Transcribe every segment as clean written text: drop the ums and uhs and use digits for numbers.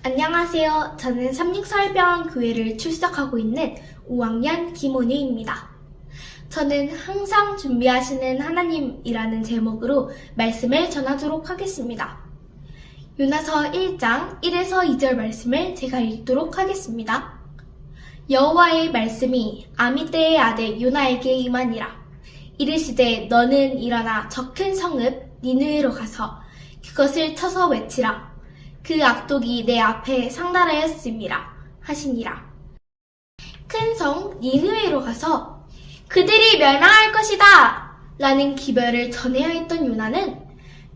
안녕하세요. 저는 삼육서울병원 교회를 출석하고 있는 5학년 김원희입니다. 저는 항상 준비하시는 하나님이라는 제목으로 말씀을 전하도록 하겠습니다. 요나서 1장 1에서 2절 말씀을 제가 읽도록 하겠습니다. 여호와의 말씀이 아미떼의 아들 요나에게 임하니라. 이르시되 너는 일어나 저 큰 성읍 니느웨로 가서 그것을 쳐서 외치라. 그 악독이 내 앞에 상달하였음이라 하시니라. 큰 성 니느웨로 가서 그들이 멸망할 것이다 라는 기별을 전해야 했던 요나는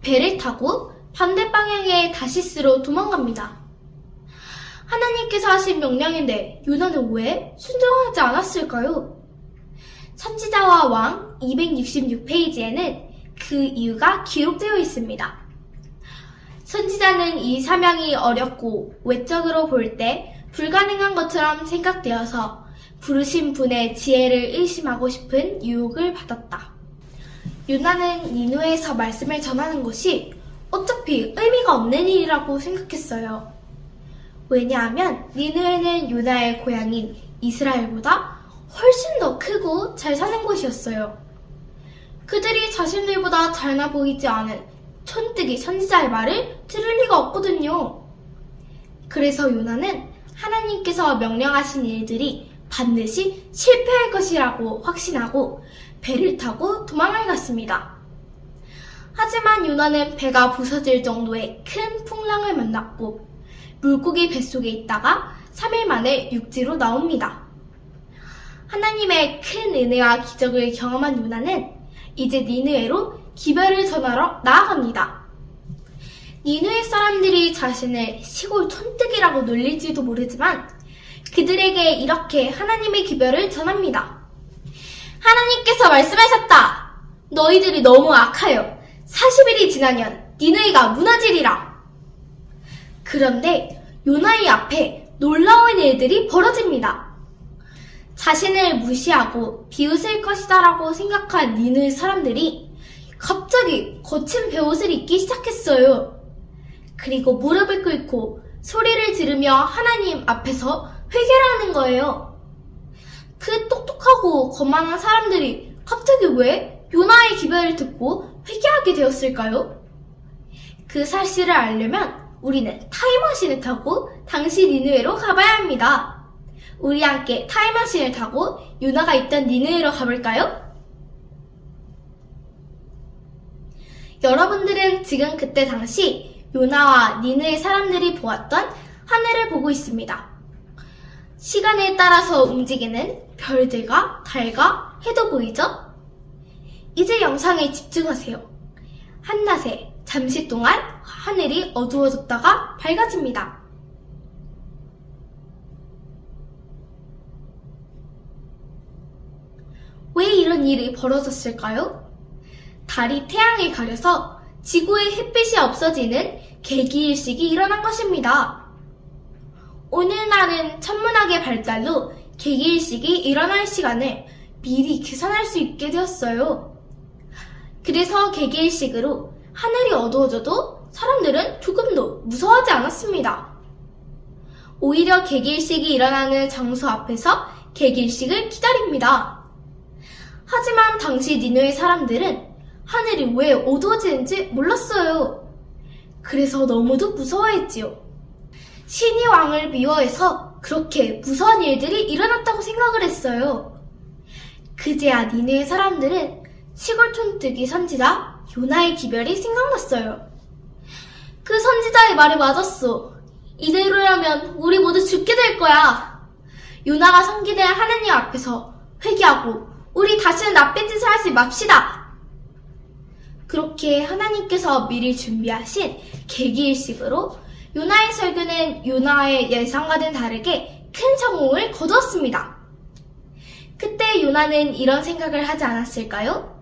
배를 타고 반대 방향의 다시스로 도망갑니다. 하나님께서 하신 명령인데 요나는 왜 순종하지 않았을까요? 선지자와 왕 266페이지에는 그 이유가 기록되어 있습니다. 선지자는 이 사명이 어렵고 외적으로 볼 때 불가능한 것처럼 생각되어서 부르신 분의 지혜를 의심하고 싶은 유혹을 받았다. 요나는 니느웨에서 말씀을 전하는 것이 어차피 의미가 없는 일이라고 생각했어요. 왜냐하면 니느웨는 요나의 고향인 이스라엘보다 훨씬 더 크고 잘 사는 곳이었어요. 그들이 자신들보다 잘나 보이지 않은 촌뜨기 선지자의 말을 들을 리가 없거든요. 그래서 요나는 하나님께서 명령하신 일들이 반드시 실패할 것이라고 확신하고 배를 타고 도망을 갔습니다. 하지만 요나는 배가 부서질 정도의 큰 풍랑을 만났고 물고기 뱃속에 있다가 3일 만에 육지로 나옵니다. 하나님의 큰 은혜와 기적을 경험한 요나는 이제 니느웨로 기별을 전하러 나아갑니다. 니느웨 사람들이 자신을 시골 촌뜨기라고 놀릴지도 모르지만 그들에게 이렇게 하나님의 기별을 전합니다. 하나님께서 말씀하셨다. 너희들이 너무 악하여 40일이 지나면 니느웨가 무너지리라. 그런데 요나의 앞에 놀라운 일들이 벌어집니다. 자신을 무시하고 비웃을 것이다 라고 생각한 니느웨 사람들이 갑자기 거친 베옷을 입기 시작했어요. 그리고 무릎을 꿇고 소리를 지르며 하나님 앞에서 회개를 하는 거예요. 그 똑똑하고 거만한 사람들이 갑자기 왜 요나의 기별을 듣고 회개하게 되었을까요? 그 사실을 알려면 우리는 타임머신을 타고 당시 니느웨로 가봐야 합니다. 우리 함께 타임머신을 타고 요나가 있던 니느웨로 가볼까요? 여러분들은 지금 그때 당시 요나와 니느웨 사람들이 보았던 하늘을 보고 있습니다. 시간에 따라서 움직이는 별들과 달과 해도 보이죠? 이제 영상에 집중하세요. 한낮에 잠시 동안 하늘이 어두워졌다가 밝아집니다. 왜 이런 일이 벌어졌을까요? 달이 태양을 가려서 지구의 햇빛이 없어지는 개기일식이 일어난 것입니다. 오늘날은 천문학의 발달로 개기일식이 일어날 시간을 미리 계산할 수 있게 되었어요. 그래서 개기일식으로 하늘이 어두워져도 사람들은 조금도 무서워하지 않았습니다. 오히려 개기일식이 일어나는 장소 앞에서 개기일식을 기다립니다. 하지만 당시 니느웨 사람들은 하늘이 왜 어두워지는지 몰랐어요. 그래서 너무도 무서워했지요. 신이 왕을 미워해서 그렇게 무서운 일들이 일어났다고 생각을 했어요. 그제야 니느웨 사람들은 시골 촌뜨기 선지자 요나의 기별이 생각났어요. 그 선지자의 말이 맞았어. 이대로라면 우리 모두 죽게 될 거야. 요나가 섬기는 하나님 앞에서 회개하고 우리 다시는 나쁜 짓을 하지 맙시다. 그렇게 하나님께서 미리 준비하신 계기일식으로 요나의 설교는 요나의 예상과는 다르게 큰 성공을 거두었습니다. 그때 요나는 이런 생각을 하지 않았을까요?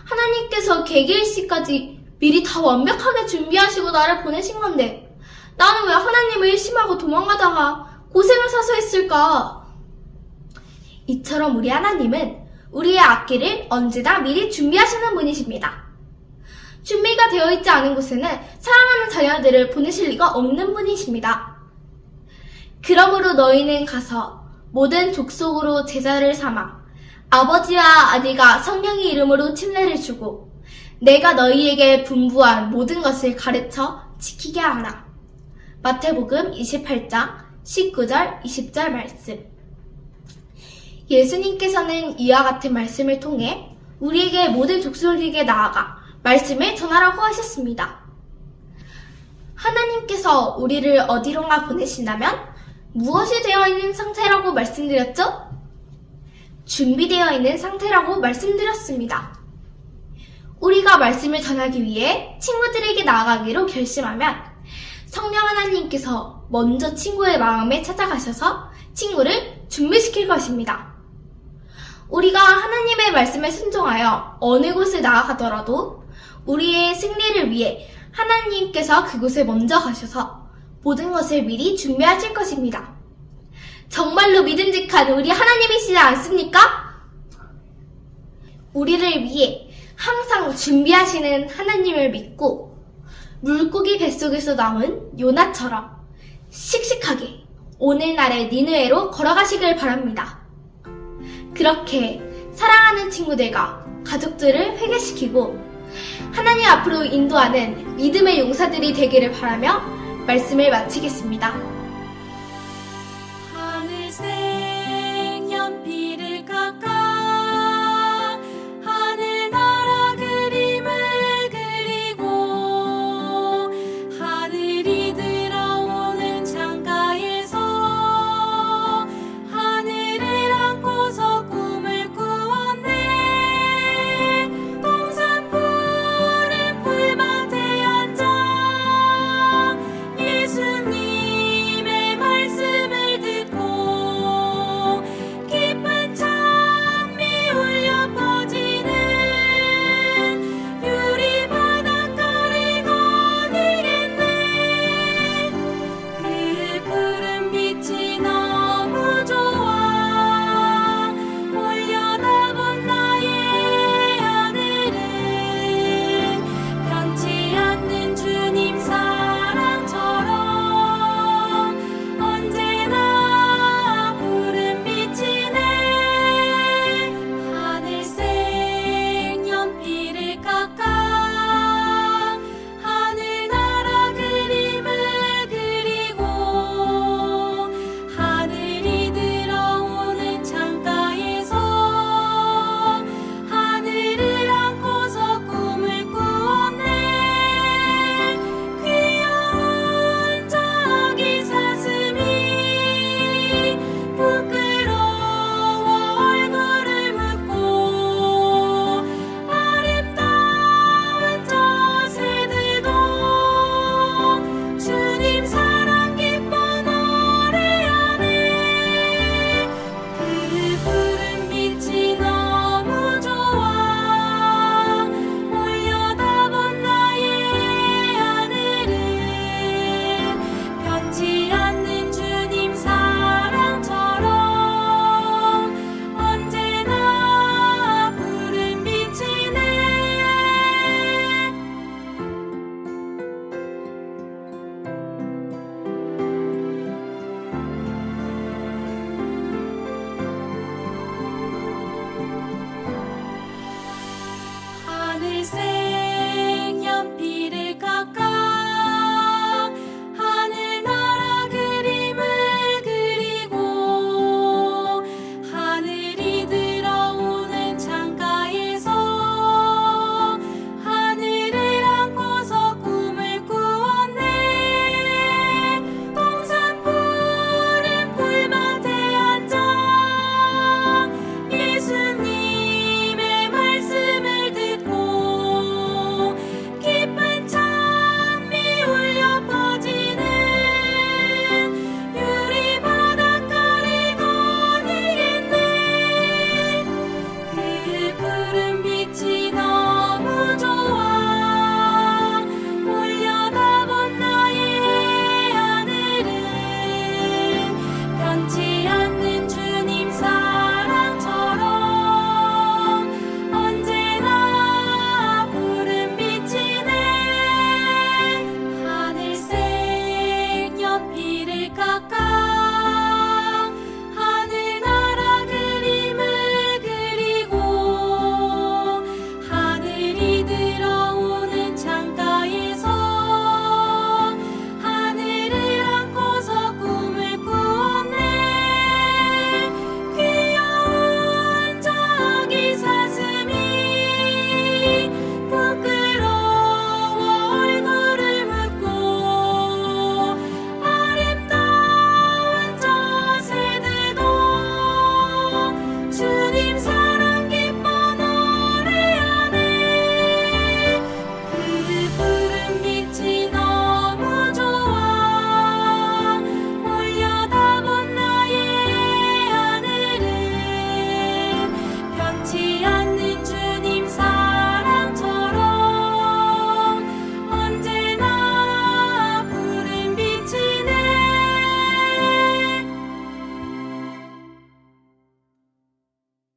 하나님께서 계기일식까지 미리 다 완벽하게 준비하시고 나를 보내신 건데 나는 왜 하나님을 의심하고 도망가다가 고생을 사서 했을까? 이처럼 우리 하나님은 우리의 앞길을 언제나 미리 준비하시는 분이십니다. 준비가 되어 있지 않은 곳에는 사랑하는 자녀들을 보내실 리가 없는 분이십니다. 그러므로 너희는 가서 모든 족속으로 제자를 삼아 아버지와 아들과 성령의 이름으로 침례를 주고 내가 너희에게 분부한 모든 것을 가르쳐 지키게 하라. 마태복음 28장 19절 20절 말씀. 예수님께서는 이와 같은 말씀을 통해 우리에게 모든 족속에게 나아가 말씀을 전하라고 하셨습니다. 하나님께서 우리를 어디론가 보내신다면 무엇이 되어 있는 상태라고 말씀드렸죠? 준비되어 있는 상태라고 말씀드렸습니다. 우리가 말씀을 전하기 위해 친구들에게 나아가기로 결심하면 성령 하나님께서 먼저 친구의 마음에 찾아가셔서 친구를 준비시킬 것입니다. 우리가 하나님의 말씀에 순종하여 어느 곳을 나아가더라도 우리의 승리를 위해 하나님께서 그곳에 먼저 가셔서 모든 것을 미리 준비하실 것입니다. 정말로 믿음직한 우리 하나님이시지 않습니까? 우리를 위해 항상 준비하시는 하나님을 믿고 물고기 뱃속에서 나온 요나처럼 씩씩하게 오늘날의 니느웨로 걸어가시길 바랍니다. 그렇게 사랑하는 친구들과 가족들을 회개시키고 하나님 앞으로 인도하는 믿음의 용사들이 되기를 바라며 말씀을 마치겠습니다.